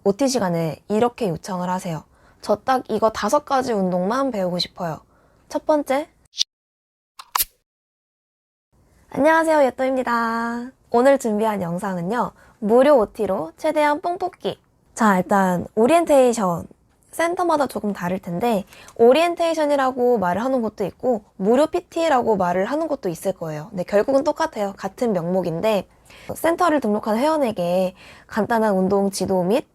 OT 시간에 이렇게 요청을 하세요. 저 딱 이거 5가지 운동만 배우고 싶어요. 첫 번째, 안녕하세요, 예또입니다. 오늘 준비한 영상은요, 무료 OT로 최대한 뽕 뽑기. 자, 일단 오리엔테이션 센터마다 조금 다를 텐데, 오리엔테이션이라고 말을 하는 곳도 있고 무료 PT라고 말을 하는 곳도 있을 거예요. 근데 결국은 똑같아요. 같은 명목인데, 센터를 등록한 회원에게 간단한 운동 지도 및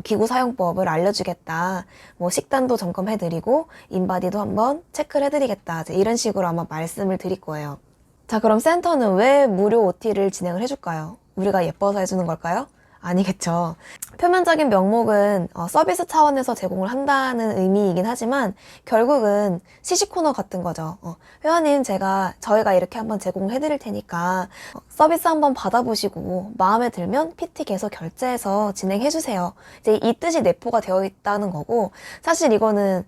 기구 사용법을 알려주겠다. 식단도 점검해드리고 인바디도 한번 체크를 해드리겠다. 이런 식으로 아마 말씀을 드릴 거예요. 자, 그럼 센터는 왜 무료 OT를 진행을 해줄까요? 우리가 예뻐서 해주는 걸까요? 아니겠죠. 표면적인 명목은 서비스 차원에서 제공을 한다는 의미이긴 하지만 결국은 시식 코너 같은 거죠. 회원님, 저희가 이렇게 한번 제공을 해드릴 테니까 서비스 한번 받아보시고 마음에 들면 PT 계속 결제해서 진행해주세요. 이제 이 뜻이 내포가 되어 있다는 거고, 사실 이거는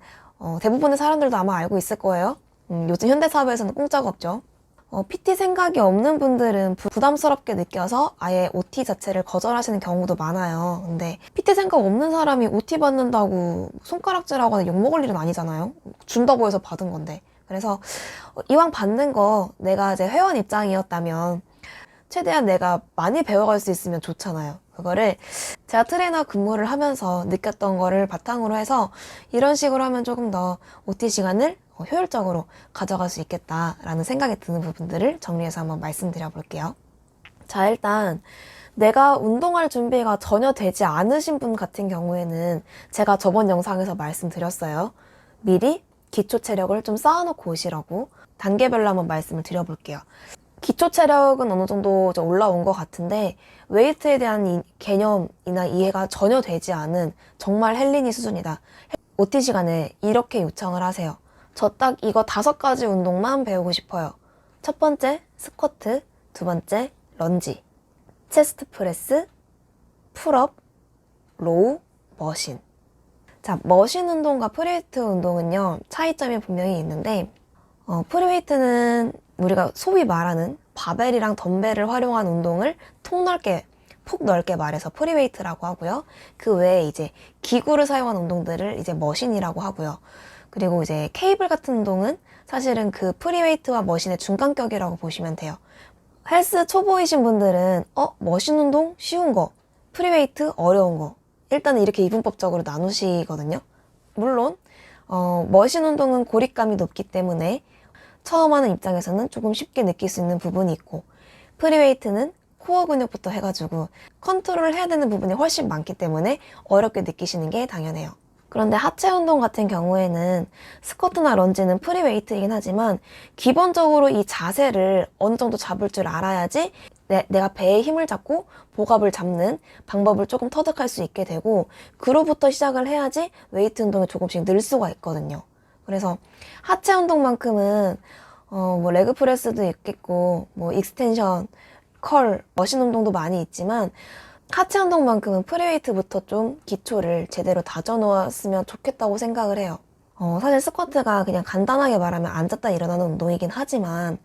대부분의 사람들도 아마 알고 있을 거예요. 요즘 현대사회에서는 공짜가 없죠. PT 생각이 없는 분들은 부담스럽게 느껴서 아예 OT 자체를 거절하시는 경우도 많아요. 근데 PT 생각 없는 사람이 OT 받는다고 손가락질하거나 욕먹을 일은 아니잖아요. 준다고 해서 받은 건데. 그래서 이왕 받는 거 내가 이제 회원 입장이었다면 최대한 내가 많이 배워갈 수 있으면 좋잖아요. 그거를 제가 트레이너 근무를 하면서 느꼈던 거를 바탕으로 해서 이런 식으로 하면 조금 더 OT 시간을 효율적으로 가져갈 수 있겠다라는 생각이 드는 부분들을 정리해서 한번 말씀드려 볼게요. 자, 일단 내가 운동할 준비가 전혀 되지 않으신 분 같은 경우에는 제가 저번 영상에서 말씀드렸어요. 미리 기초 체력을 좀 쌓아놓고 오시라고 단계별로 한번 말씀을 드려볼게요. 기초 체력은 어느 정도 올라온 것 같은데 웨이트에 대한 개념이나 이해가 전혀 되지 않은 정말 헬린이 수준이다. OT 시간에 이렇게 요청을 하세요. 저 딱 이거 5가지 운동만 배우고 싶어요. 첫 번째, 스쿼트. 두 번째, 런지. 체스트 프레스, 풀업, 로우, 머신. 자, 머신 운동과 프리웨이트 운동은요, 차이점이 분명히 있는데, 프리웨이트는 우리가 소위 말하는 바벨이랑 덤벨을 활용한 운동을 폭 넓게 말해서 프리웨이트라고 하고요. 그 외에 이제 기구를 사용한 운동들을 이제 머신이라고 하고요. 그리고 이제 케이블 같은 운동은 사실은 그 프리웨이트와 머신의 중간격이라고 보시면 돼요. 헬스 초보이신 분들은 머신 운동 쉬운 거, 프리웨이트 어려운 거, 일단은 이렇게 이분법적으로 나누시거든요. 물론 머신 운동은 고립감이 높기 때문에 처음 하는 입장에서는 조금 쉽게 느낄 수 있는 부분이 있고, 프리웨이트는 코어 근육부터 해가지고 컨트롤을 해야 되는 부분이 훨씬 많기 때문에 어렵게 느끼시는 게 당연해요. 그런데 하체 운동 같은 경우에는 스쿼트나 런지는 프리웨이트이긴 하지만 기본적으로 이 자세를 어느 정도 잡을 줄 알아야지 내가 배에 힘을 잡고 복압을 잡는 방법을 조금 터득할 수 있게 되고, 그로부터 시작을 해야지 웨이트 운동이 조금씩 늘 수가 있거든요. 그래서 하체 운동만큼은 레그 프레스도 있겠고 익스텐션, 컬, 머신 운동도 많이 있지만 하체 운동만큼은 프리웨이트부터 좀 기초를 제대로 다져놓았으면 좋겠다고 생각을 해요. 사실 스쿼트가 그냥 간단하게 말하면 앉았다 일어나는 운동이긴 하지만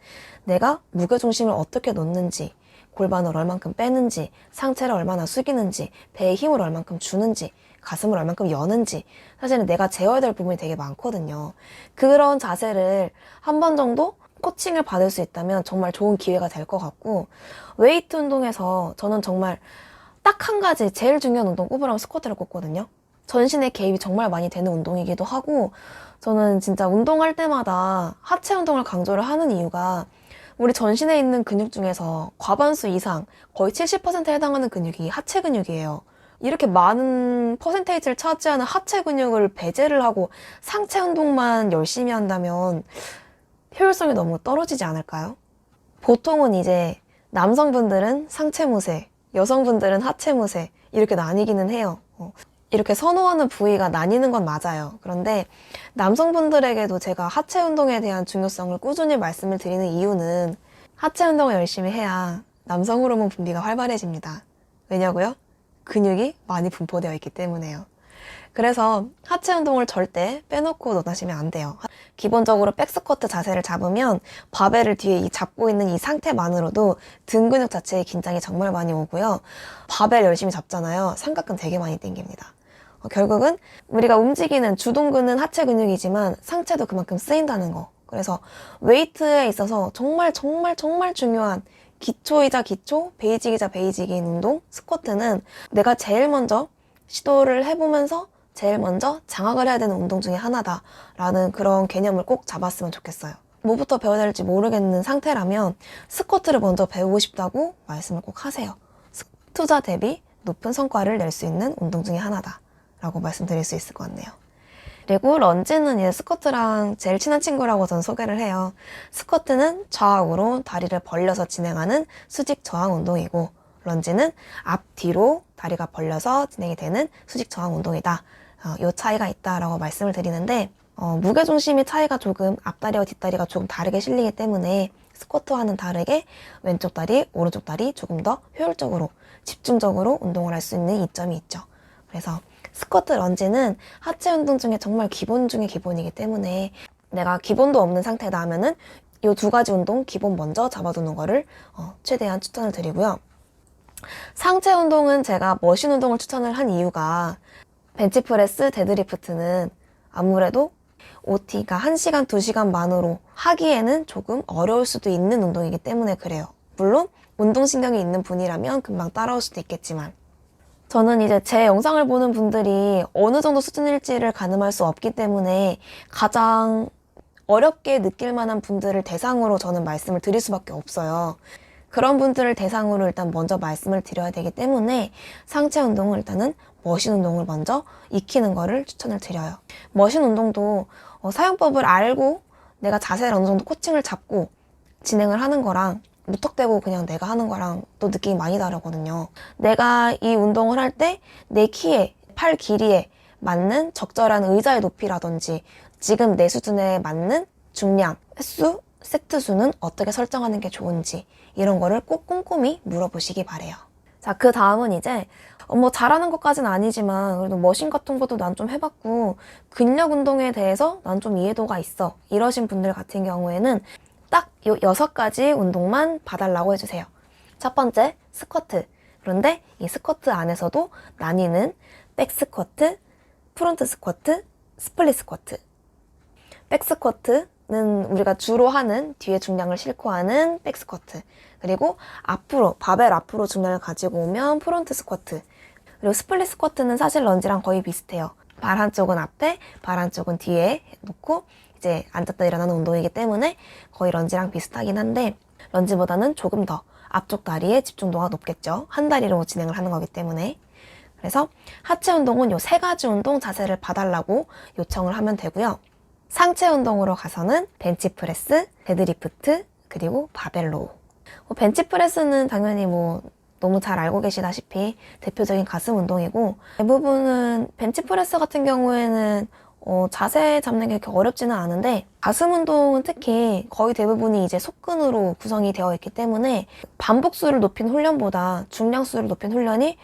내가 무게중심을 어떻게 놓는지, 골반을 얼만큼 빼는지, 상체를 얼마나 숙이는지, 배에 힘을 얼만큼 주는지, 가슴을 얼만큼 여는지 사실은 내가 제어해야 될 부분이 되게 많거든요. 그런 자세를 한 번 정도 코칭을 받을 수 있다면 정말 좋은 기회가 될 것 같고, 웨이트 운동에서 저는 정말 딱 한 가지 제일 중요한 운동 꼽으라면 스쿼트를 꼽거든요. 전신의 개입이 정말 많이 되는 운동이기도 하고, 저는 진짜 운동할 때마다 하체 운동을 강조를 하는 이유가 우리 전신에 있는 근육 중에서 과반수 이상, 거의 70%에 해당하는 근육이 하체 근육이에요. 이렇게 많은 퍼센테이지를 차지하는 하체 근육을 배제를 하고 상체 운동만 열심히 한다면 효율성이 너무 떨어지지 않을까요? 보통은 이제 남성분들은 상체 무새, 여성분들은 하체 무새 이렇게 나뉘기는 해요. 이렇게 선호하는 부위가 나뉘는 건 맞아요. 그런데 남성분들에게도 제가 하체 운동에 대한 중요성을 꾸준히 말씀을 드리는 이유는 하체 운동을 열심히 해야 남성 호르몬 분비가 활발해집니다. 왜냐고요? 근육이 많이 분포되어 있기 때문에요. 그래서 하체 운동을 절대 빼놓고 논하시면 안 돼요. 기본적으로 백스쿼트 자세를 잡으면 바벨을 뒤에 잡고 있는 이 상태만으로도 등 근육 자체에 긴장이 정말 많이 오고요. 바벨 열심히 잡잖아요. 삼각근 되게 많이 당깁니다. 결국은 우리가 움직이는 주동근은 하체 근육이지만 상체도 그만큼 쓰인다는 거. 그래서 웨이트에 있어서 정말 중요한 기초이자 기초, 베이직이자 베이직인 운동, 스쿼트는 내가 제일 먼저 시도를 해보면서 제일 먼저 장악을 해야 되는 운동 중에 하나다라는 그런 개념을 꼭 잡았으면 좋겠어요. 뭐부터 배워야 될지 모르겠는 상태라면 스쿼트를 먼저 배우고 싶다고 말씀을 꼭 하세요. 투자 대비 높은 성과를 낼 수 있는 운동 중에 하나다라고 말씀드릴 수 있을 것 같네요. 그리고 런지는 이제 스쿼트랑 제일 친한 친구라고 저는 소개를 해요. 스쿼트는 좌우로 다리를 벌려서 진행하는 수직 저항 운동이고 런지는 앞뒤로 다리가 벌려서 진행이 되는 수직 저항 운동이다. 이 차이가 있다라고 말씀을 드리는데 무게중심의 차이가 조금 앞다리와 뒷다리가 조금 다르게 실리기 때문에 스쿼트와는 다르게 왼쪽 다리, 오른쪽 다리 조금 더 효율적으로 집중적으로 운동을 할 수 있는 이점이 있죠. 그래서 스쿼트, 런지는 하체 운동 중에 정말 기본 중에 기본이기 때문에 내가 기본도 없는 상태다 하면은 이 두 가지 운동 기본 먼저 잡아두는 거를 최대한 추천을 드리고요. 상체 운동은 제가 머신 운동을 추천을 한 이유가 벤치프레스, 데드리프트는 아무래도 OT가 1시간, 2시간만으로 하기에는 조금 어려울 수도 있는 운동이기 때문에 그래요. 물론 운동신경이 있는 분이라면 금방 따라올 수도 있겠지만 저는 이제 제 영상을 보는 분들이 어느 정도 수준일지를 가늠할 수 없기 때문에 가장 어렵게 느낄 만한 분들을 대상으로 저는 말씀을 드릴 수밖에 없어요. 그런 분들을 대상으로 일단 먼저 말씀을 드려야 되기 때문에 상체 운동을 일단은 머신 운동을 먼저 익히는 거를 추천을 드려요. 머신 운동도 사용법을 알고 내가 자세를 어느 정도 코칭을 잡고 진행을 하는 거랑 무턱대고 그냥 내가 하는 거랑 또 느낌이 많이 다르거든요. 내가 이 운동을 할 때 내 키에, 팔 길이에 맞는 적절한 의자의 높이라든지 지금 내 수준에 맞는 중량, 횟수, 세트 수는 어떻게 설정하는 게 좋은지 이런 거를 꼭 꼼꼼히 물어보시기 바래요. 자, 그 다음은 이제 뭐 잘하는 것까지는 아니지만 그래도 머신 같은 것도 난 좀 해봤고 근력 운동에 대해서 난 좀 이해도가 있어 이러신 분들 같은 경우에는 딱 요 6가지 운동만 봐달라고 해주세요. 첫 번째, 스쿼트. 그런데 이 스쿼트 안에서도 나뉘는 백스쿼트, 프론트 스쿼트, 스플릿 스쿼트. 백스쿼트는 우리가 주로 하는 뒤에 중량을 싣고 하는 백스쿼트. 그리고 앞으로, 바벨 앞으로 중량을 가지고 오면 프론트 스쿼트. 그리고 스플릿 스쿼트는 사실 런지랑 거의 비슷해요. 발 한쪽은 앞에, 발 한쪽은 뒤에 놓고 이제 앉았다 일어나는 운동이기 때문에 거의 런지랑 비슷하긴 한데 런지보다는 조금 더 앞쪽 다리에 집중도가 높겠죠. 한 다리로 진행을 하는 거기 때문에. 그래서 하체 운동은 요 3가지 운동 자세를 봐달라고 요청을 하면 되고요. 상체 운동으로 가서는 벤치프레스, 데드리프트, 그리고 바벨로우. 벤치프레스는 당연히 너무 잘 알고 계시다시피 대표적인 가슴 운동이고 대부분은 벤치프레스 같은 경우에는 자세 잡는 게 그렇게 어렵지는 않은데 가슴 운동은 특히 거의 대부분이 이제 속근으로 구성이 되어 있기 때문에 반복수를 높인 훈련보다 중량수를 높인 훈련이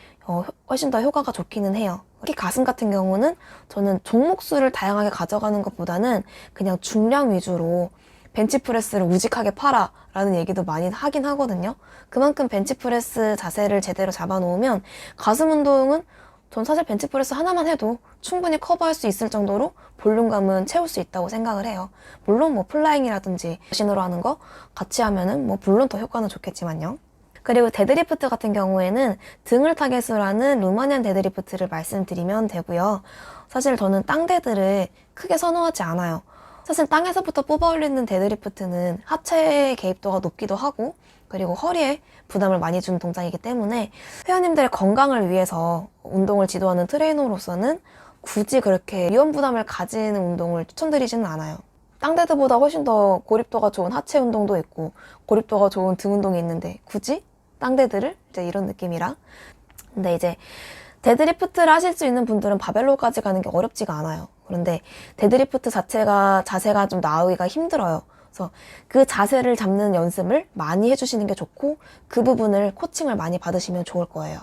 훨씬 더 효과가 좋기는 해요. 특히 가슴 같은 경우는 저는 종목수를 다양하게 가져가는 것보다는 그냥 중량 위주로 벤치프레스를 우직하게 팔아 라는 얘기도 많이 하긴 하거든요. 그만큼 벤치프레스 자세를 제대로 잡아놓으면 가슴 운동은 전 사실 벤치프레스 하나만 해도 충분히 커버할 수 있을 정도로 볼륨감은 채울 수 있다고 생각을 해요. 물론 플라잉이라든지 머신으로 하는 거 같이 하면은 물론 더 효과는 좋겠지만요. 그리고 데드리프트 같은 경우에는 등을 타겟으로 하는 루마니안 데드리프트를 말씀드리면 되고요. 사실 저는 땅데드를 크게 선호하지 않아요. 사실 땅에서부터 뽑아 올리는 데드리프트는 하체의 개입도가 높기도 하고 그리고 허리에 부담을 많이 주는 동작이기 때문에 회원님들의 건강을 위해서 운동을 지도하는 트레이너로서는 굳이 그렇게 위험 부담을 가지는 운동을 추천드리지는 않아요. 땅데드보다 훨씬 더 고립도가 좋은 하체 운동도 있고 고립도가 좋은 등 운동이 있는데 굳이 땅데드를 이제 이런 느낌이라. 근데 이제 데드리프트를 하실 수 있는 분들은 바벨로까지 가는 게 어렵지가 않아요. 그런데 데드리프트 자세가 좀 나오기가 힘들어요. 그래서 그 자세를 잡는 연습을 많이 해주시는 게 좋고 그 부분을 코칭을 많이 받으시면 좋을 거예요.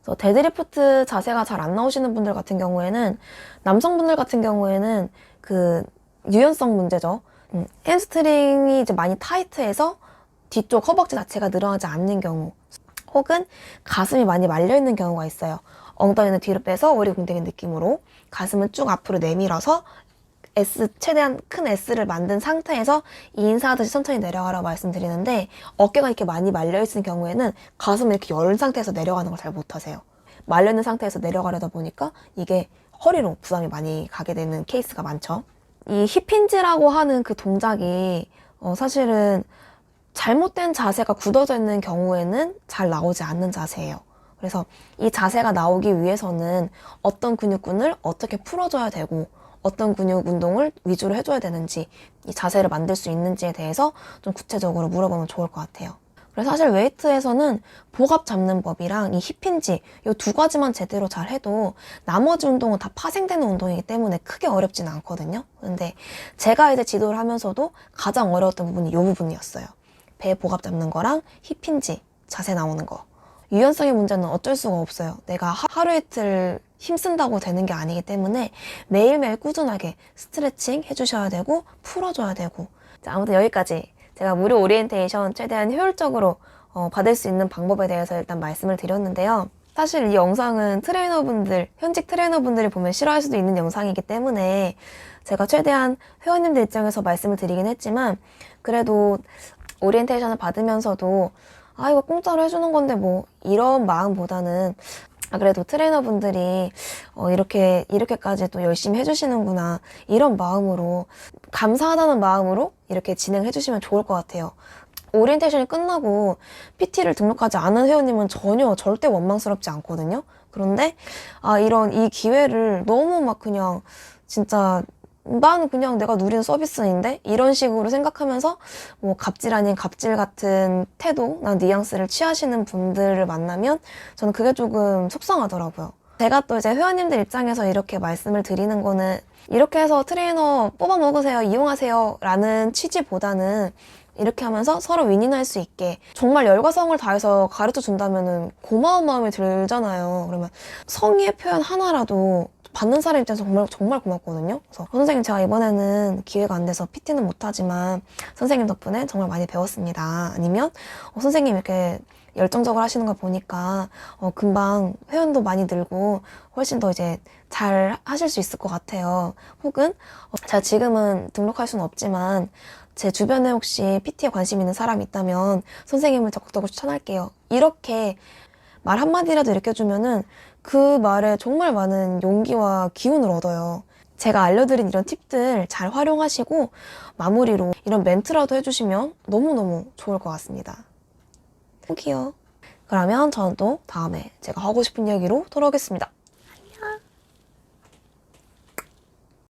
그래서 데드리프트 자세가 잘 안 나오시는 분들 같은 경우에는, 남성분들 같은 경우에는 그 유연성 문제죠. 햄스트링이 이제 많이 타이트해서 뒤쪽 허벅지 자체가 늘어나지 않는 경우, 혹은 가슴이 많이 말려있는 경우가 있어요. 엉덩이는 뒤로 빼서 오리궁뎅이 느낌으로, 가슴은 쭉 앞으로 내밀어서 최대한 큰 S를 만든 상태에서 인사하듯이 천천히 내려가라고 말씀드리는데, 어깨가 이렇게 많이 말려있는 경우에는 가슴을 이렇게 열 상태에서 내려가는 걸 잘 못하세요. 말려있는 상태에서 내려가려다 보니까 이게 허리로 부담이 많이 가게 되는 케이스가 많죠. 이 힙힌지라고 하는 그 동작이 사실은 잘못된 자세가 굳어져 있는 경우에는 잘 나오지 않는 자세예요. 그래서 이 자세가 나오기 위해서는 어떤 근육군을 어떻게 풀어줘야 되고, 어떤 근육 운동을 위주로 해줘야 되는지, 이 자세를 만들 수 있는지에 대해서 좀 구체적으로 물어보면 좋을 것 같아요. 그래서 사실 웨이트에서는 복압 잡는 법이랑 이 힙힌지 이 두 가지만 제대로 잘 해도 나머지 운동은 다 파생되는 운동이기 때문에 크게 어렵지는 않거든요. 근데 제가 이제 지도를 하면서도 가장 어려웠던 부분이 이 부분이었어요. 배 복압 잡는 거랑 힙힌지 자세 나오는 거. 유연성의 문제는 어쩔 수가 없어요. 내가 하루 이틀 힘쓴다고 되는 게 아니기 때문에 매일매일 꾸준하게 스트레칭 해주셔야 되고 풀어줘야 되고. 자, 아무튼 여기까지 제가 무료 오리엔테이션 최대한 효율적으로 받을 수 있는 방법에 대해서 일단 말씀을 드렸는데요. 사실 이 영상은 트레이너분들, 현직 트레이너분들이 보면 싫어할 수도 있는 영상이기 때문에 제가 최대한 회원님들 입장에서 말씀을 드리긴 했지만, 그래도 오리엔테이션을 받으면서도 이거 공짜로 해주는 건데 뭐 이런 마음보다는 그래도 트레이너분들이 이렇게까지 또 열심히 해주시는구나, 이런 마음으로, 감사하다는 마음으로 이렇게 진행해 주시면 좋을 것 같아요. 오리엔테이션이 끝나고 PT를 등록하지 않은 회원님은 전혀 절대 원망스럽지 않거든요. 그런데 이 기회를 너무 막 그냥 진짜 나는 그냥 내가 누리는 서비스인데 이런 식으로 생각하면서 뭐 갑질 아닌 갑질 같은 태도나 뉘앙스를 취하시는 분들을 만나면 저는 그게 조금 속상하더라고요. 제가 또 이제 회원님들 입장에서 이렇게 말씀을 드리는 거는, 이렇게 해서 트레이너 뽑아 먹으세요, 이용하세요 라는 취지보다는 이렇게 하면서 서로 윈윈할 수 있게 정말 열과 성을 다해서 가르쳐 준다면은 고마운 마음이 들잖아요. 그러면 성의의 표현 하나라도 받는 사람 입장에서 정말 고맙거든요. 그래서 선생님, 제가 이번에는 기회가 안 돼서 PT는 못하지만 선생님 덕분에 정말 많이 배웠습니다. 아니면 선생님 이렇게 열정적으로 하시는 거 보니까 금방 회원도 많이 늘고 훨씬 더 이제 잘 하실 수 있을 것 같아요. 혹은 제가 지금은 등록할 수는 없지만 제 주변에 혹시 PT에 관심 있는 사람이 있다면 선생님을 적극적으로 추천할게요. 이렇게 말 한마디라도 일으켜주면은 그 말에 정말 많은 용기와 기운을 얻어요. 제가 알려드린 이런 팁들 잘 활용하시고 마무리로 이런 멘트라도 해주시면 너무너무 좋을 것 같습니다. 땡큐요. 그러면 저는 또 다음에 제가 하고 싶은 이야기로 돌아오겠습니다.